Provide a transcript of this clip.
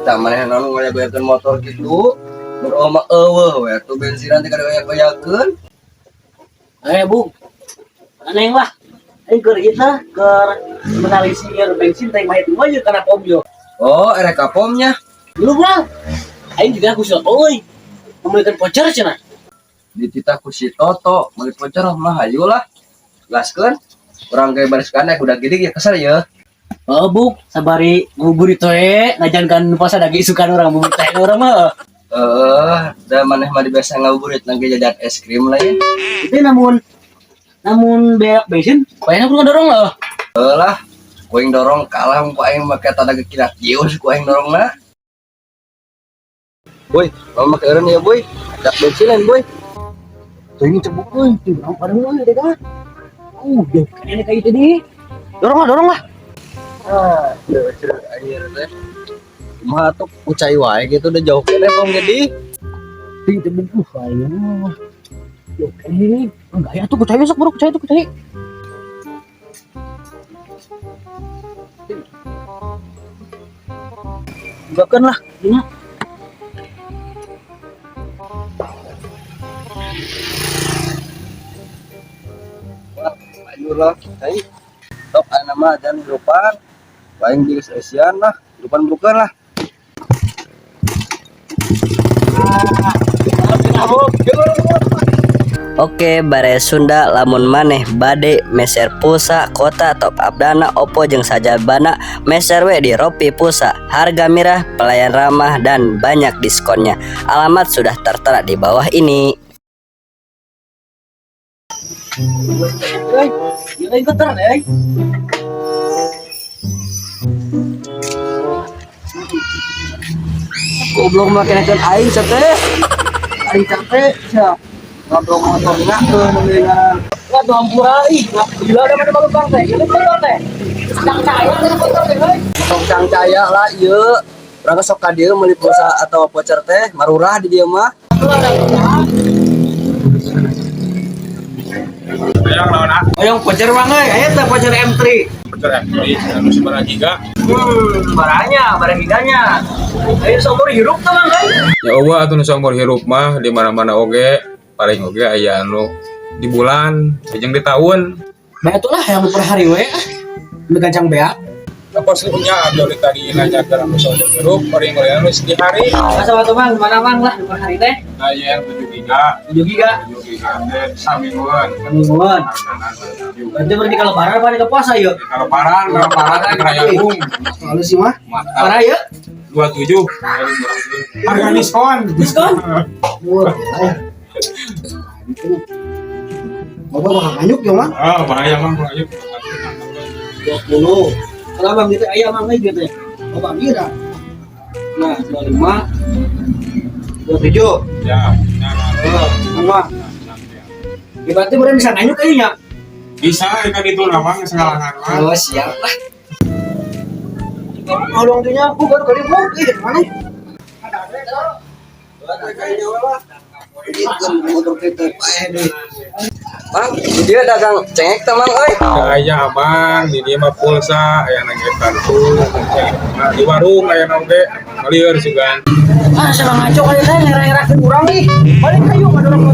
tak mana non ngoyak-ngoyakeun motor gitu. Mun oma we tuh bensinan teh kada ngoyak-ngoyakeun. Bung, aneh lah. Keur kita keur menalisir bensin teh mah itu aja karena pom yo. Oh, erek kapomnya. Belum lah. Aing juga khusus euy. Membelikan voucher cenah. Dititah ku si Toto, meuli voucher mah hayu lah. Gaskeun. Urang ge bariskan udah gede ya kesel ya. Oh, Bung, sabari ngabuburit we, ngajankan puasa dagi isukan urang bubur teh urang mah. Da maneh mah biasa ngabuburit lagi jajan es krim lah ya. Itu namun beak bensin, kayaknya aku ngedorong loh. Lah, kuing dorong kalah ku aing make tada gekilat jius ku aing dorongna. Boy, mau make eureun ya, Boy. Dak bensinan, Boy. Tuh cebuk euy, tuh urang pada euy deh kan. Deh, kayaknya kayak tadi. Dorong lah. Akhir teh. Kumaha atuh kucai wae gitu udah jauh kene pong jadi. Tuh cebuk ayo. Yo ini enggak ya tuh kucai sok bro, kucai. Bukan lah, ini. Ayo lah, hai. Tok ana mah dan lupan. Paling di Asian lah, lupan bukan lah. Oke, bare Sunda lamun maneh bade meser pulsa kota top up dana Oppo jeung sajabana meser we di Ropi Pulsa. Harga murah, pelayan ramah dan banyak diskonnya. Alamat sudah tertera di bawah ini. Ini ikut terus ya. Goblok makenakeun aing teh. Aing capek sia. Ngobrol motor ngakeun mendingan. Enggak doang pura ih, gila ada mana baru bang teh. Ini motor teh. Sedang cahaya ada motor teh euy. Tong cahaya lah ieu. Urang sok ka dieu meuli pulsa atau voucher teh marurah di dieu mah. Yang lawan aku. Yang voucher bang euy, aya teh voucher M3. Voucher M3 anu seberapa giga? Barang giganya. Ayo seumur hirup tuh bang euy. Ya Allah atuh nu saumur hirup mah di mana-mana oge, paling oge aya anu di bulan, jeung di tahun. Banyak tuh lah yang per hari we. Begancang beak. Apa sih punya abdi tadi nanya ke anu saumur hirup, paling oge anu di hari. Masa waktu bang, mana bang lah per hari teh? Aya yang 7 giga. 7 giga. 7 giga teh samingguan. Mingguan. Berarti berarti kalau lebaran apa ke puasa yuk? Kalau paran raya bung. Lalu sih mah. Parah ya? 27. Harga diskon. Diskon? Murah. Bapak bakal nganyuk ya mah? Ah, bahaya mah bahaya. 20. Kalau bang gitu ayam bang gitu ya. Bapak kira. Nah, 25. 27. Ya. Sama. Ya, berarti bener bisa nganyuk kayaknya. Bisa kan itu namanya segala mah. Oh, siap lah. Kalau tuanya aku baru kali mau ke mana? Motor kita deh. Bang, dia dagang cengek teh Mang euy. Aya amang di dieu mah pulsa aya nang kartu. Di warung aya oge ngalieur sugan. Ah, salah ngaco kali teh ngera-ngerakeun urang nih. Balik kayu ngadorong